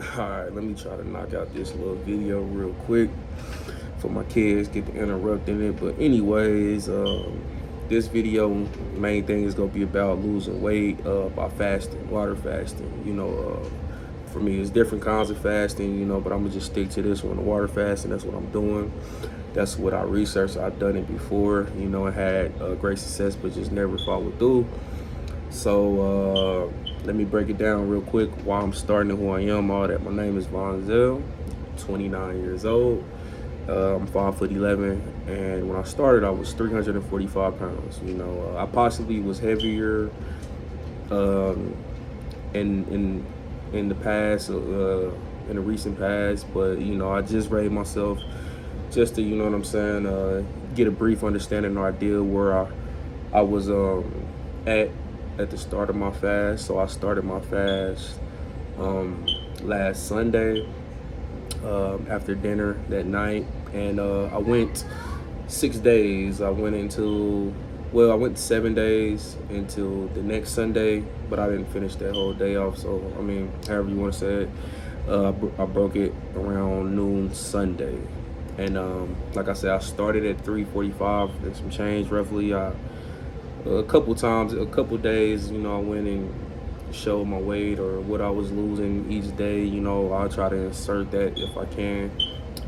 Alright, let me try to knock out this little video real quick for my kids get to interrupting it. But anyways, this video main thing is gonna be about losing weight by fasting, water fasting. For me, it's different kinds of fasting, but I'm gonna just stick to this one, the water fasting. That's what I'm doing. That's what I researched. I've done it before, and had great success, but just never followed through. So let me break it down real quick why I'm starting and who I am, all that. My name is Vonzel, 29 years old. I'm 5'11", and when I started, I was 345 pounds. I possibly was heavier um, in the past, in the recent past, but I just raised myself just to, what I'm saying, get a brief understanding or idea where I was at at the start of my fast. So I started my fast last Sunday after dinner that night, and I went 6 days. I went 7 days into the next Sunday, but I didn't finish that whole day off. So I mean, however you want to say it, I broke it around noon Sunday, and like I said, I started at 3:45 and some change roughly. A couple times, a couple days, I went and showed my weight or what I was losing each day. I'll try to insert that if I can.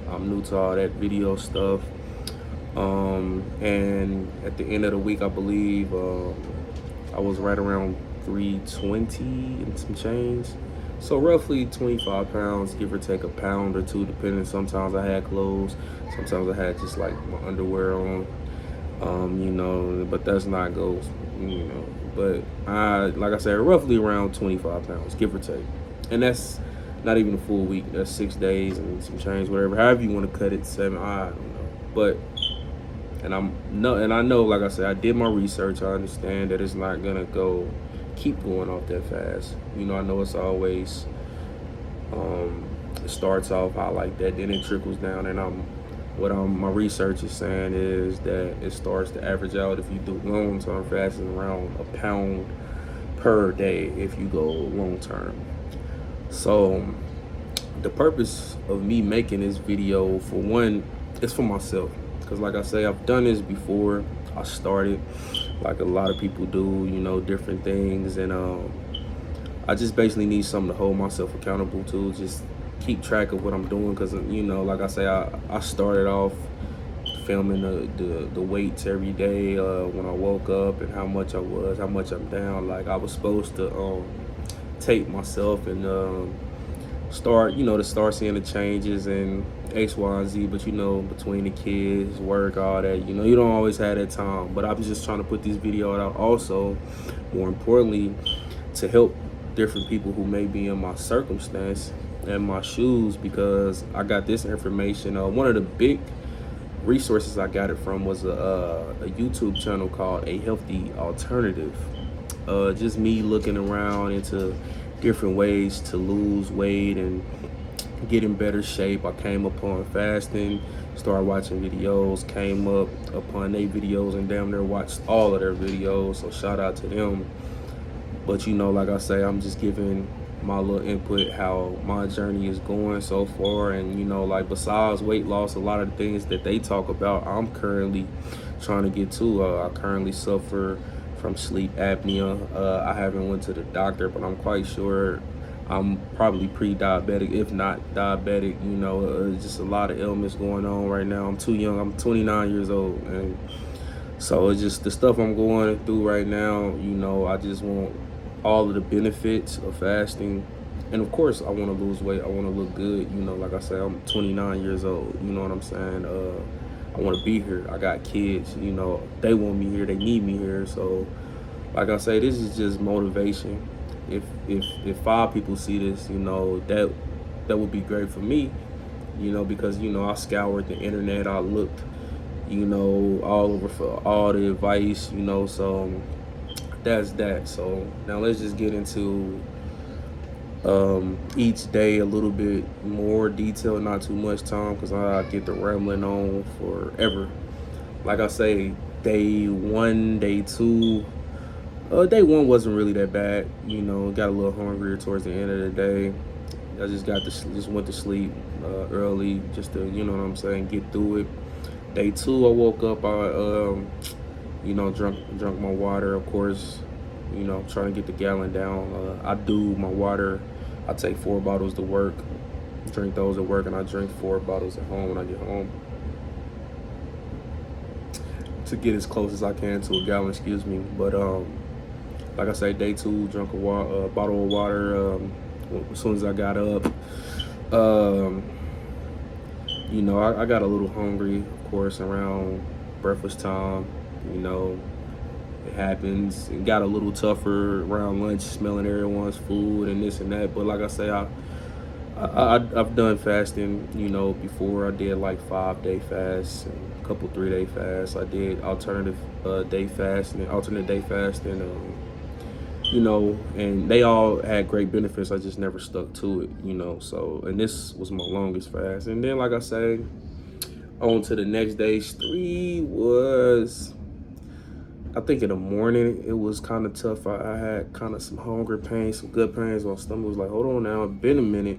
I'm new to all that video stuff. And at the end of the week, I believe I was right around 320 and some change. So roughly 25 pounds, give or take a pound or two, depending. Sometimes I had clothes, sometimes I had just like my underwear on. But that's not goals, But like I said, roughly around 25 pounds, give or take. And that's not even a full week. That's 6 days and some change, whatever. However you want to cut it, seven, I don't know. But and I know, like I said, I did my research. I understand that it's not gonna keep going off that fast. I know it's always it starts off high like that, then it trickles down, and my research is saying is that it starts to average out if you do long term fasting around a pound per day if you go long term. So the purpose of me making this video, for one, is for myself, because like I say, I've done this before. I started like a lot of people do, different things, and I just basically need something to hold myself accountable to, just keep track of what I'm doing, because like I say, I started off filming the weights every day when I woke up, and how much I was, how much I'm down. Like I was supposed to tape myself and start seeing the changes and X, Y, and Z. But between the kids, work, all that, you don't always have that time. But I'm just trying to put this video out also, more importantly, to help different people who may be in my circumstance and my shoes, because I got this information. One of the big resources I got it from was a YouTube channel called A Healthy Alternative. Just me looking around into different ways to lose weight and get in better shape. I came upon fasting, started watching videos, came up upon their videos, and damn near watched all of their videos. So shout out to them. But like I say, I'm just giving my little input, how my journey is going so far. And like besides weight loss, a lot of the things that they talk about, I'm currently trying to get to. I currently suffer from sleep apnea. I haven't went to the doctor, but I'm quite sure I'm probably pre-diabetic, if not diabetic. Just a lot of ailments going on right now. I'm too young. I'm 29 years old, and so it's just the stuff I'm going through right now. I just want all of the benefits of fasting, and of course, I want to lose weight. I want to look good. Like I said, I'm 29 years old. You know what I'm saying? I want to be here. I got kids. They want me here. They need me here. So, like I say, this is just motivation. If five people see this, that would be great for me. Because I scoured the internet. I looked, all over for all the advice. So that's that. So now let's just get into each day a little bit more detail, not too much time, because I get to rambling on forever. Like I say, day one, day two, day one wasn't really that bad. Got a little hungrier towards the end of the day, I just just went to sleep early just to, you know what I'm saying, get through it. Day two, I woke up. Drunk my water, of course. Trying to get the gallon down. I do my water. I take 4 bottles to work, drink those at work, and I drink 4 bottles at home when I get home to get as close as I can to a gallon. Excuse me. But like I say, day two, drunk a bottle of water as soon as I got up. Um, I got a little hungry, of course, around breakfast time. You know, it happens. It got a little tougher around lunch, smelling everyone's food and this and that. But like I say, I've done fasting. Before I did like 5-day fasts and a couple 3-day fasts. I did alternative alternate day fasting. And they all had great benefits. I just never stuck to it. So, and this was my longest fast. And then, like I say, on to the next day. 3 was, I think in the morning, it was kind of tough. I had kind of some hunger pains, some gut pains. My stomach was like, hold on now, it's been a minute.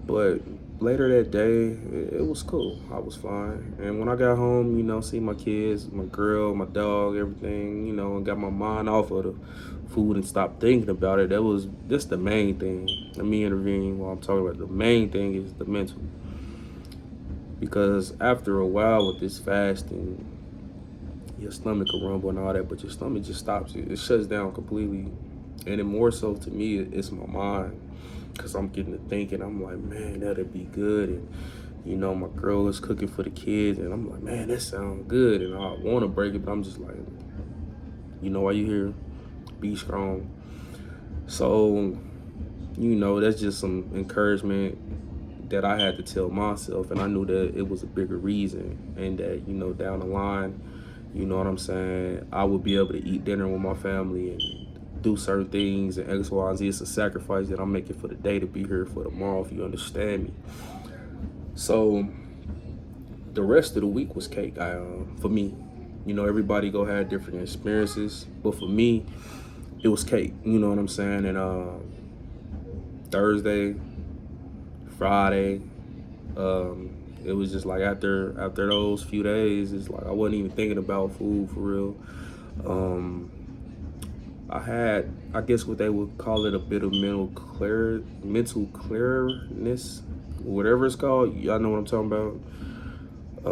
But later that day, it was cool. I was fine. And when I got home, see my kids, my girl, my dog, everything, and got my mind off of the food and stopped thinking about it. That's the main thing. Let me intervene while I'm talking about it. The main thing is the mental. Because after a while with this fasting, your stomach will rumble and all that, but your stomach just stops. It shuts down completely. And then more so to me, it's my mind. Because I'm getting to thinking, I'm like, man, that'd be good. And, my girl is cooking for the kids. And I'm like, man, that sounds good. And I want to break it, but I'm just like, why you here? Be strong. So, that's just some encouragement that I had to tell myself. And I knew that it was a bigger reason. And that, down the line, you know what I'm saying, I would be able to eat dinner with my family and do certain things and X, Y, and Z. It's a sacrifice that I'm making for the day to be here for tomorrow, if you understand me. So the rest of the week was cake for me. Everybody go had different experiences, but for me, it was cake. You know what I'm saying? And Thursday, Friday, it was just like after those few days, it's like I wasn't even thinking about food for real. I had, I guess what they would call it, a bit of mental clearness, whatever it's called. Y'all know what I'm talking about. I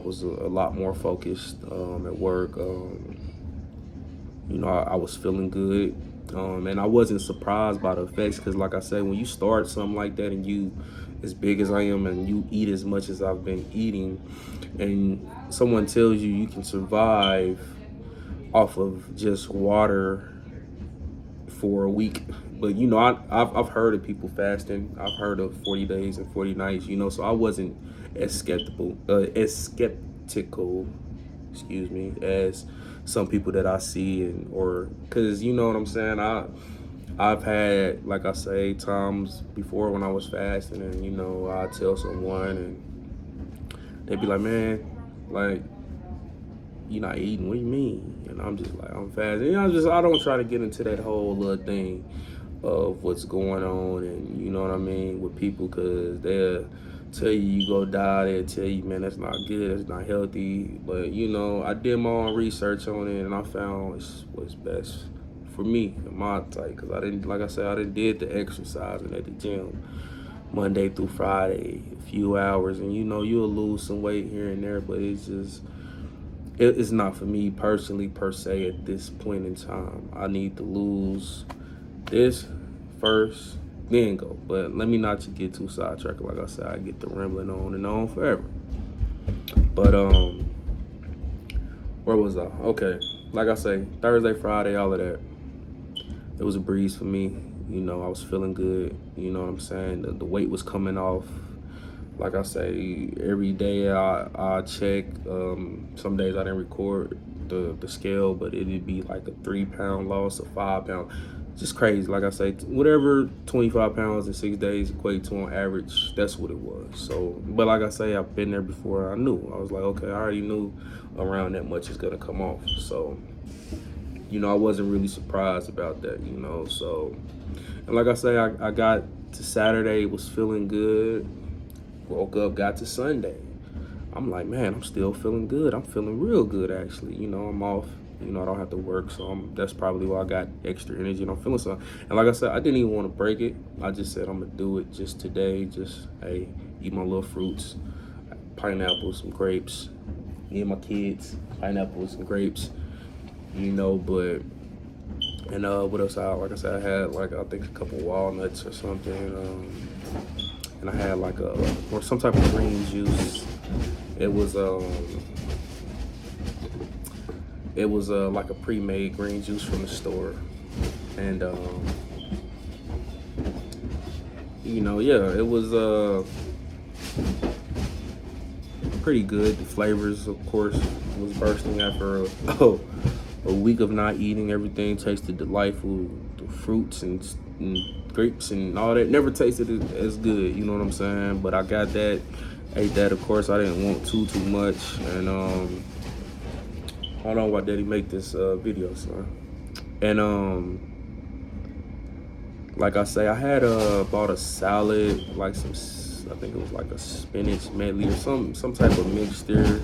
was a lot more focused at work. I was feeling good. And I wasn't surprised by the effects because, like I said, when you start something like that and you, as big as I am, and you eat as much as I've been eating, and someone tells you you can survive off of just water for a week. But I've heard of people fasting. I've heard of 40 days and 40 nights. So I wasn't as skeptical, excuse me, as some people that I see, because you know what I'm saying. I've had, like I say, times before when I was fasting, and I tell someone, and they'd be like, "Man, like, you're not eating, what do you mean?" And I'm just like, I'm fasting. I don't try to get into that whole little thing of what's going on, and you know what I mean, with people, because they'll tell you go die, they'll tell you, man, that's not good, that's not healthy. But I did my own research on it, and I found it's what's best for me and my type, because I didn't, like I said, I didn't did the exercising at the gym Monday through Friday, a few hours, and you'll lose some weight here and there, but it's not for me personally, per se, at this point in time. I need to lose this first, then go. But let me not get too sidetracked. Like I said, I get the rambling on and on forever. But where was I? Okay, like I say, Thursday, Friday, all of that. It was a breeze for me. I was feeling good. You know what I'm saying? The weight was coming off. Like I say, every day I check. Some days I didn't record the scale, but it'd be like a 3-pound loss, a 5-pound. Just crazy. Like I say, whatever 25 pounds in 6 days equate to on average, that's what it was. So, but like I say, I've been there before. I knew. I was like, okay, I already knew around that much is gonna come off. So, I wasn't really surprised about that. So, and like I say, I got to Saturday, was feeling good. Woke up, got to Sunday. I'm like, man, I'm still feeling good. I'm feeling real good, actually. You know, I'm off. You know, I don't have to work, so that's probably why I got extra energy and I'm feeling something. And like I said, I didn't even want to break it. I just said I'm gonna do it just today. Just, hey, eat my little fruits, pineapple, some grapes. Me and my kids, pineapple, some grapes. You know, but and what else? Like I said, I had like I think a couple walnuts or something. And I had like or some type of green juice. It was like a pre-made green juice from the store, and you know, yeah, it was pretty good. The flavors, of course, was bursting after a week of not eating. Everything tasted delightful. The fruits and grapes and all that never tasted as good. You know what I'm saying? But I got that, ate that. Of course, I didn't want too much, and hold on while Daddy make this video, son. And like I say, I had bought a salad, like some, I think it was like a spinach medley or some type of mixture.